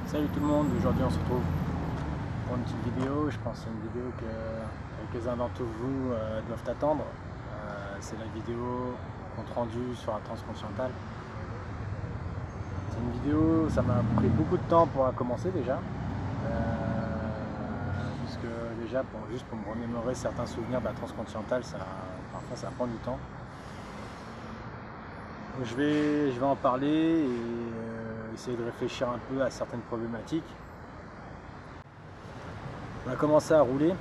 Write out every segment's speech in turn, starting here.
Salut tout le monde, aujourd'hui on se retrouve pour une petite vidéo. Je pense que c'est une vidéo que quelques-uns d'entre vous doivent attendre. C'est la vidéo compte rendu sur la transcontinentale. C'est une vidéo, ça m'a pris beaucoup de temps pour la commencer déjà. Puisque déjà juste pour me remémorer certains souvenirs de la transcontinentale, parfois ça prend du temps. Donc je vais en parler et essayer de réfléchir un peu à certaines problématiques. On a commencé à rouler.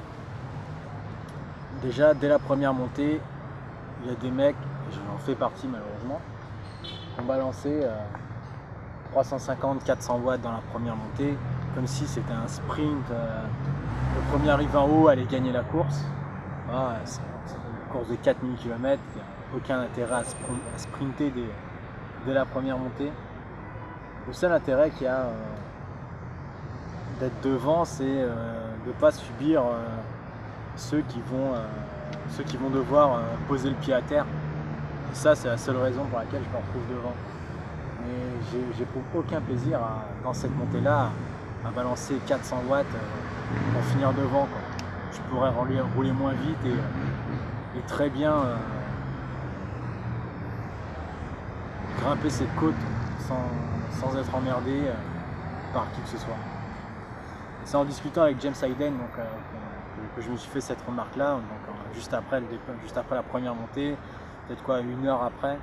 Déjà dès la première montée, il y a des mecs, et j'en fais partie malheureusement, qui ont balancé 350-400 watts dans la première montée, comme si c'était un sprint. Le premier arrivé en haut allait gagner la course. C'est une course de 4000 km, il n'y a aucun intérêt à sprinter dès la première montée. Le seul intérêt qu'il y a d'être devant, c'est de ne pas subir ceux qui vont devoir poser le pied à terre. Et ça, c'est la seule raison pour laquelle je me retrouve devant. Mais j'éprouve aucun plaisir dans cette montée-là à balancer 400 watts pour finir devant, quoi. Je pourrais rouler moins vite et très bien grimper cette côte sans être emmerdé par qui que ce soit. C'est en discutant avec James Hayden que je me suis fait cette remarque-là. Juste après la première montée, peut-être une heure après,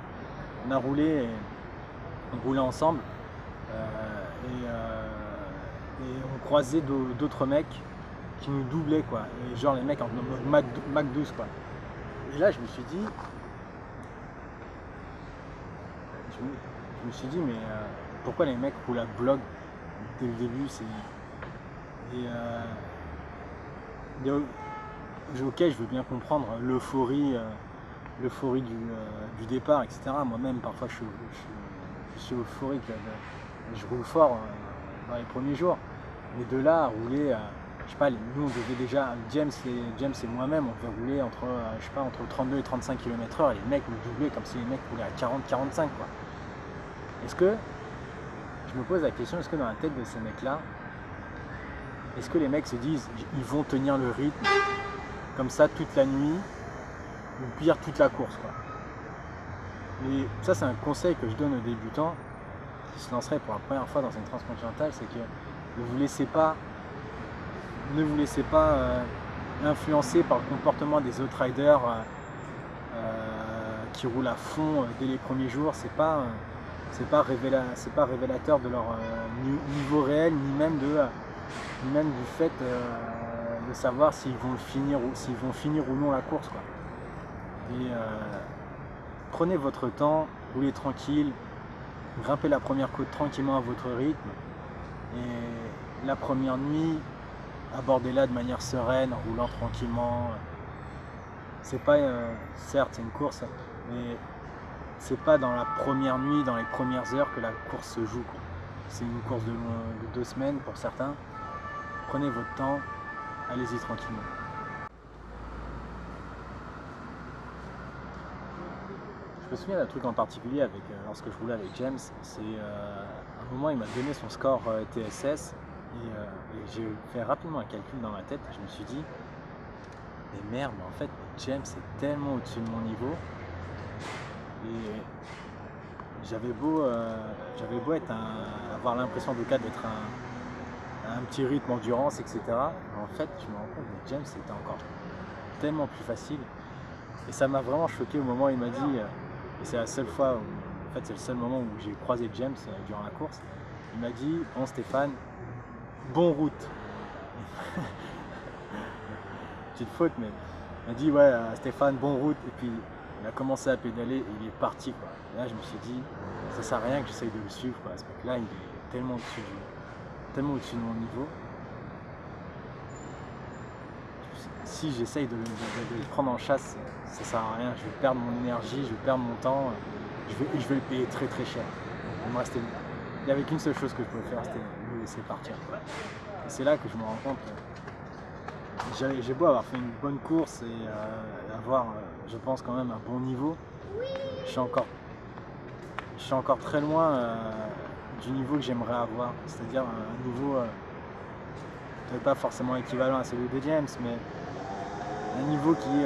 on a roulé et on roulait ensemble et on croisait d'autres mecs qui nous doublaient, quoi. Et genre les mecs en mode Mac 12, quoi. Et là je me suis dit, mais pourquoi les mecs roulent à bloc dès le début? Ok, je veux bien comprendre l'euphorie du départ, etc. Moi-même, parfois, je suis euphorique. Je roule fort dans les premiers jours. Mais de là à rouler, je sais pas, nous on devait déjà, James et moi-même, on devait rouler entre 32 et 35 km/h. Et les mecs nous doublaient comme si les mecs roulaient à 40-45, quoi. Je me pose la question, est-ce que dans la tête de ces mecs-là, est-ce que les mecs se disent ils vont tenir le rythme comme ça toute la nuit ou pire toute la course, quoi. Et ça, c'est un conseil que je donne aux débutants qui se lanceraient pour la première fois dans une transcontinentale, c'est que ne vous laissez pas influencer par le comportement des autres riders qui roulent à fond dès les premiers jours. C'est pas révélateur de leur niveau réel, ni même du fait de savoir s'ils vont finir ou non la course, quoi. Et prenez votre temps, roulez tranquille, grimpez la première côte tranquillement à votre rythme. Et la première nuit, abordez-la de manière sereine, en roulant tranquillement. C'est pas, certes c'est une course, mais c'est pas dans la première nuit, dans les premières heures que la course se joue, quoi. C'est une course de 2 semaines pour certains. Prenez votre temps, allez-y tranquillement. Je me souviens d'un truc en particulier lorsque je roulais avec James. C'est à un moment il m'a donné son score TSS et j'ai fait rapidement un calcul dans ma tête. Je me suis dit, mais merde, mais en fait James est tellement au-dessus de mon niveau. Et j'avais beau avoir l'impression d'être un petit rythme endurance, etc. En fait, je me rends compte que James c'était encore tellement plus facile. Et ça m'a vraiment choqué au moment où il m'a dit, et c'est la seule fois, c'est le seul moment où j'ai croisé James durant la course, il m'a dit, bon Stéphane, bon route. Petite faute, mais il m'a dit, ouais Stéphane, bon route. Et puis il a commencé à pédaler et il est parti, quoi. Et là je me suis dit, ça sert à rien que j'essaye de le suivre, quoi. Ce mec-là il est tellement au-dessus de mon niveau. Si j'essaye de le prendre en chasse, ça sert à rien. Je vais perdre mon énergie, je vais perdre mon temps, je vais le payer très très cher. Donc, moi, il n'y avait qu'une seule chose que je pouvais faire, c'était le laisser partir. Et c'est là que je me rends compte. J'ai beau avoir fait une bonne course et avoir, je pense, quand même un bon niveau, je suis encore très loin du niveau que j'aimerais avoir, c'est-à-dire un niveau peut-être pas forcément équivalent à celui de James, mais un niveau qui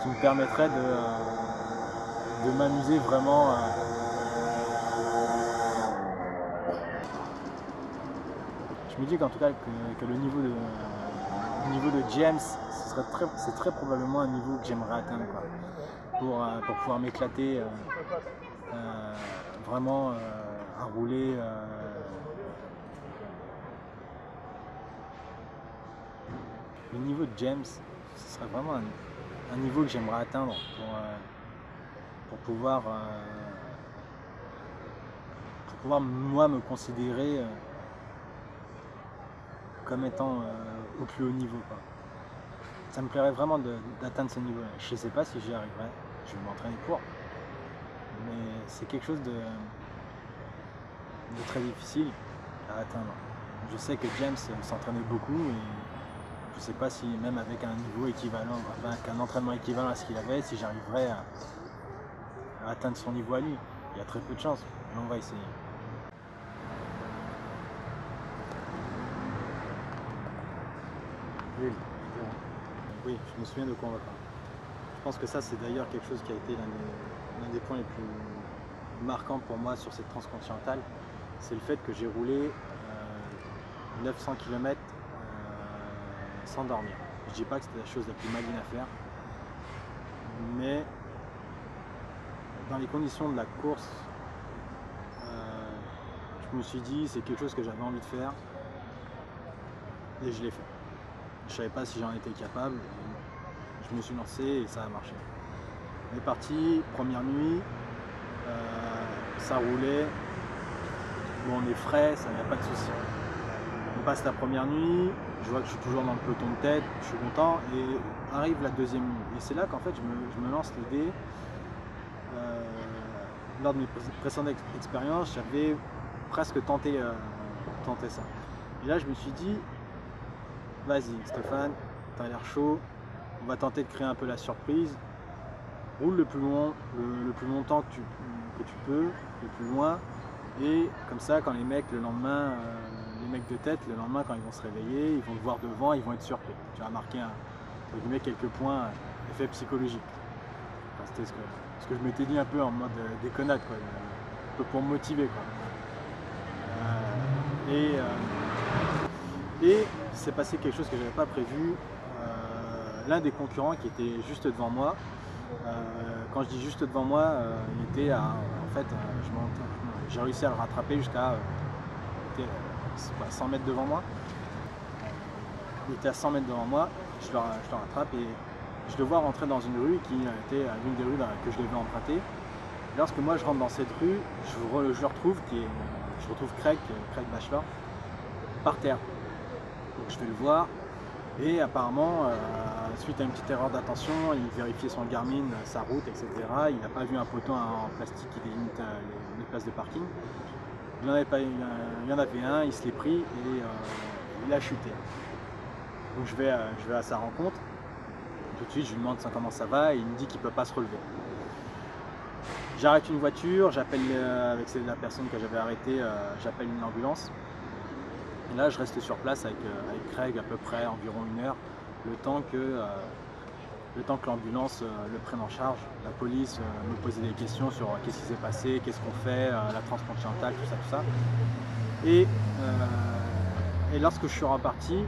me permettrait de m'amuser vraiment. Je me dis qu'en tout cas que le niveau de James, c'est très probablement un niveau que j'aimerais atteindre, quoi, pour pouvoir m'éclater vraiment à rouler. Le niveau de James, ce serait vraiment un niveau que j'aimerais atteindre pour pouvoir moi me considérer comme étant au plus haut niveau, quoi. Ça me plairait vraiment d'atteindre ce niveau-là. Je ne sais pas si j'y arriverai, je vais m'entraîner pour, mais c'est quelque chose de très difficile à atteindre. Je sais que James s'entraînait beaucoup et je ne sais pas si même avec un niveau équivalent, avec un entraînement équivalent à ce qu'il avait, si j'arriverais à atteindre son niveau à lui. Il y a très peu de chances, mais on va essayer. Oui, je me souviens de quoi on va parler. Je pense que ça, c'est d'ailleurs quelque chose qui a été l'un des points les plus marquants pour moi sur cette transcontinentale. C'est le fait que j'ai roulé 900 km sans dormir. Je ne dis pas que c'était la chose la plus maligne à faire, mais dans les conditions de la course, je me suis dit c'est quelque chose que j'avais envie de faire et je l'ai fait. Je ne savais pas si j'en étais capable, je me suis lancé et ça a marché. On est parti, première nuit, ça roulait, bon, on est frais, ça n'y a pas de souci. On passe la première nuit, je vois que je suis toujours dans le peloton de tête, je suis content, et arrive la deuxième nuit. Et c'est là qu'en fait je me lance l'idée. Lors de mes précédentes expériences, j'avais presque tenté ça. Et là je me suis dit, vas-y Stéphane, t'as l'air chaud, on va tenter de créer un peu la surprise. Roule le plus longtemps que tu peux, le plus loin, et comme ça quand les mecs le lendemain, les mecs de tête le lendemain quand ils vont se réveiller, ils vont te voir devant, ils vont être surpris. Tu vas marquer quelques points effet psychologique. Enfin, c'était ce que je m'étais dit un peu en mode déconnade, quoi, un peu pour me motiver, quoi. Et c'est passé quelque chose que j'avais pas prévu. L'un des concurrents qui était juste devant moi, quand je dis juste devant moi, il était en fait, j'ai réussi à le rattraper jusqu'à 100 mètres devant moi. Il était à 100 mètres devant moi, je le rattrape et je le vois rentrer dans une rue qui était l'une des rues que je devais emprunter. Et lorsque moi je rentre dans cette rue, je retrouve Craig Bachelor par terre. Donc je vais le voir et apparemment, suite à une petite erreur d'attention, il vérifiait son Garmin, sa route, etc. Il n'a pas vu un poteau en plastique qui délimite les places de parking. Il y en avait un, il se l'est pris et il a chuté. Donc je vais à sa rencontre. Tout de suite, je lui demande comment ça va et il me dit qu'il ne peut pas se relever. J'arrête une voiture, j'appelle avec la personne que j'avais arrêtée, j'appelle une ambulance. Et là, je reste sur place avec Craig à peu près environ 1 heure, le temps que l'ambulance le prenne en charge. La police me posait des questions sur qu'est-ce qui s'est passé, qu'est-ce qu'on fait, la transcontinentale, tout ça. Et lorsque je suis reparti,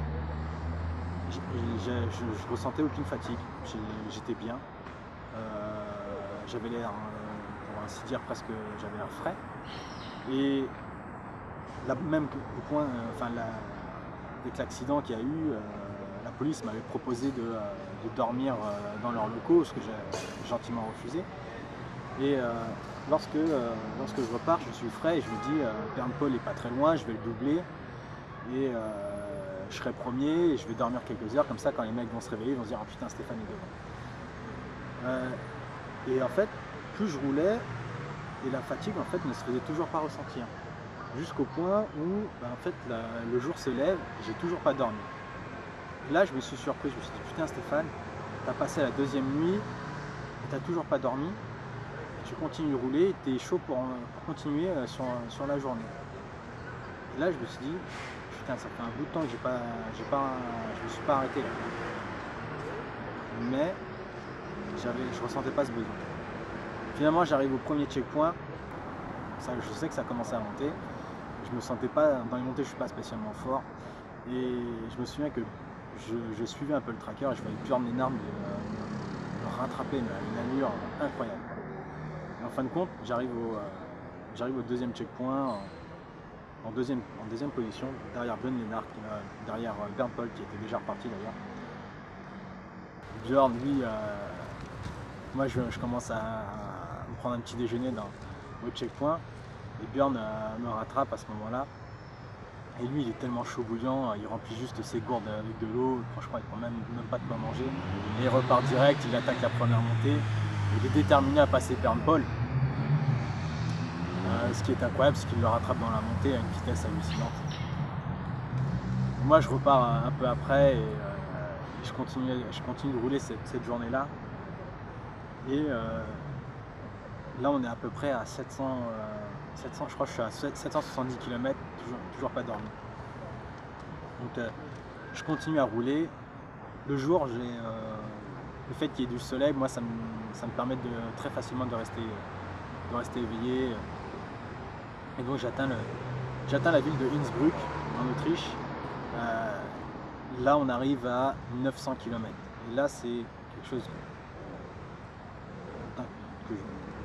je ressentais aucune fatigue, j'étais bien. J'avais l'air, pour ainsi dire, presque, j'avais l'air frais. Et même au point, avec l'accident qu'il y a eu, la police m'avait proposé de dormir dans leurs locaux, ce que j'ai gentiment refusé. Et lorsque je repars, je suis frais et je me dis, Bernpol n'est pas très loin, je vais le doubler. Et je serai premier et je vais dormir quelques heures, comme ça quand les mecs vont se réveiller, ils vont se dire ah putain Stéphane est devant. Et en fait, plus je roulais, et la fatigue en fait ne se faisait toujours pas ressentir. Jusqu'au point où en fait le jour se lève, j'ai toujours pas dormi. Et là je me suis surpris, je me suis dit putain Stéphane, t'as passé la deuxième nuit et t'as toujours pas dormi. Je continues de rouler, tu es chaud pour continuer sur la journée. Et là, je me suis dit, putain, ça fait un bout de temps que je me suis pas arrêté là. Mais je ressentais pas ce besoin. Finalement, j'arrive au premier checkpoint. Je sais que ça commençait à monter. Je me sentais pas, dans les montées, je suis pas spécialement fort. Et je me souviens que je suivais un peu le tracker et je voyais Björn Lennart me rattraper une allure incroyable. Et en fin de compte, j'arrive au deuxième checkpoint en deuxième position, derrière Björn Lennart, derrière Bernd Paul qui était déjà reparti d'ailleurs. Björn, lui, moi je commence à me prendre un petit déjeuner au checkpoint et Björn me rattrape à ce moment-là. Et lui, il est tellement chaud bouillant, il remplit juste ses gourdes avec de l'eau, franchement, il ne prend même pas de quoi manger. Et il repart direct, il attaque la première montée. Il est déterminé à passer Bernd Paul. Ce qui est incroyable, c'est qu'il le rattrape dans la montée à une vitesse hallucinante. Et moi, je repars un peu après et je continue de rouler cette journée-là. Et là, on est à peu près à 700, je crois que je suis à 770 km, toujours pas dormi. Donc je continue à rouler. Le jour, le fait qu'il y ait du soleil, moi ça me permet très facilement de rester éveillé. Et donc j'atteins la ville de Innsbruck en Autriche. Là on arrive à 900 km. Et là c'est quelque chose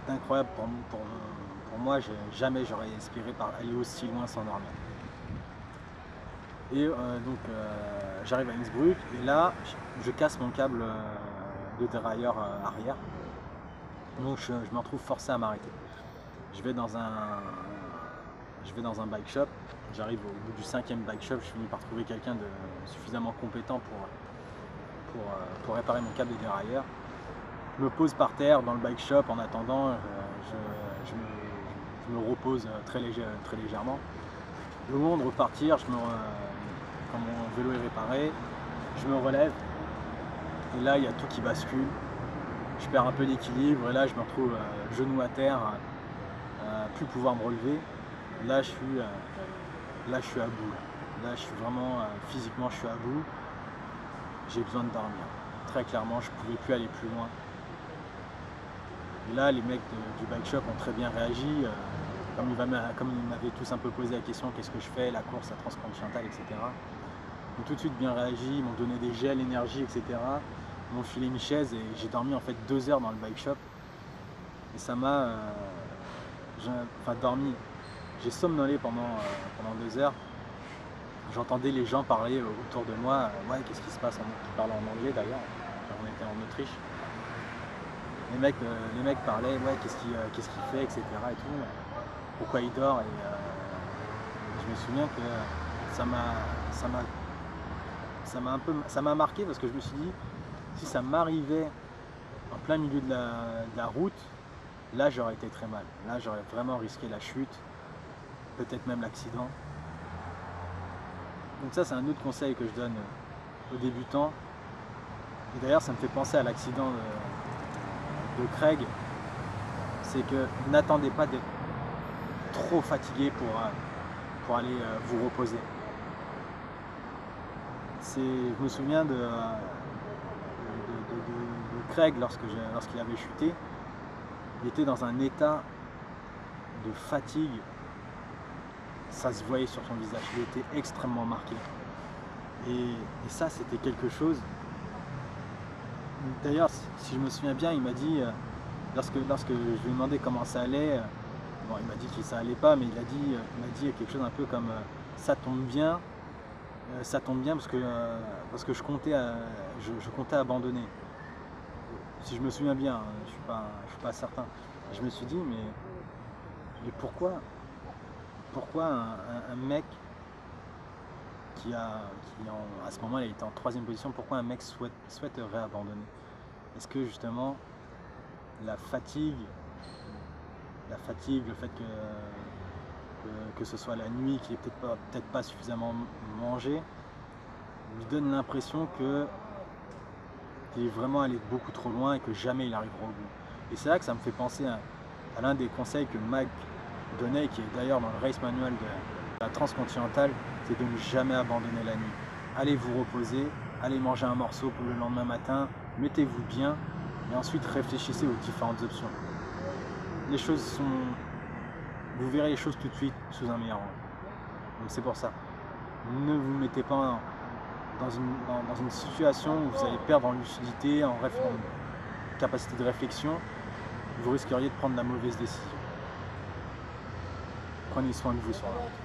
d'incroyable pour moi, jamais j'aurais espéré aller aussi loin sans dormir. Et donc j'arrive à Innsbruck et là je casse mon câble de dérailleur arrière. Donc je me retrouve forcé à m'arrêter. Je vais dans un bike shop, j'arrive au bout du 5e bike shop, je finis par trouver quelqu'un de suffisamment compétent pour réparer mon câble de dérailleur. Je me pose par terre dans le bike shop en attendant, je me repose très légèrement. Le moment de repartir, quand mon vélo est réparé, je me relève et là il y a tout qui bascule. Je perds un peu d'équilibre et là je me retrouve genou à terre, plus pouvoir me relever. Là je suis à bout. Là je suis vraiment physiquement je suis à bout. J'ai besoin de dormir. Très clairement, je ne pouvais plus aller plus loin. Et là, les mecs du bike shop ont très bien réagi, comme ils m'avaient tous un peu posé la question qu'est-ce que je fais, la course à Transcontinental, etc. Ils ont tout de suite bien réagi, ils m'ont donné des gels, énergie, etc. Ils m'ont filé une chaise et j'ai dormi en fait 2 heures dans le bike shop. Et ça m'a dormi. J'ai somnolé pendant 2 heures. J'entendais les gens parler autour de moi, ouais, qu'est-ce qui se passe, qui parlaient en anglais d'ailleurs, on était en Autriche. Les mecs parlaient, ouais, qu'est-ce qu'il fait, etc. et tout, pourquoi il dort. Et je me souviens que ça m'a marqué parce que je me suis dit, si ça m'arrivait en plein milieu de la route, là j'aurais été très mal. Là j'aurais vraiment risqué la chute, peut-être même l'accident. Donc ça c'est un autre conseil que je donne aux débutants. Et d'ailleurs ça me fait penser à l'accident de Craig. C'est que n'attendez pas d'être trop fatigué pour aller vous reposer. Je me souviens de Craig lorsqu'il avait chuté. Il était dans un état de fatigue. Ça se voyait sur son visage, il était extrêmement marqué. Et ça, c'était quelque chose. D'ailleurs, si je me souviens bien, il m'a dit, lorsque je lui ai demandé comment ça allait, bon, il m'a dit que ça allait pas, mais il m'a dit quelque chose un peu comme ça tombe bien parce que je comptais abandonner. Si je me souviens bien, hein, je suis pas certain. Je me suis dit, mais pourquoi un mec à ce moment-là, il était en 3e position, pourquoi un mec souhaiterait abandonner? Est-ce que justement la fatigue, le fait que ce soit la nuit, qu'il n'ait peut-être pas suffisamment mangé, lui donne l'impression qu'il est vraiment allé beaucoup trop loin et que jamais il arrivera au bout. Et c'est là que ça me fait penser l'un des conseils que Mac donnait, qui est d'ailleurs dans le race manual de la transcontinentale, c'est de ne jamais abandonner la nuit. Allez vous reposer, allez manger un morceau pour le lendemain matin, mettez-vous bien et ensuite réfléchissez aux différentes options. Les choses sont... Vous verrez les choses tout de suite sous un meilleur angle. Donc c'est pour ça. Ne vous mettez pas dans une situation où vous allez perdre en lucidité, en capacité de réflexion. Vous risqueriez de prendre la mauvaise décision. Prenez soin de vous sur la route.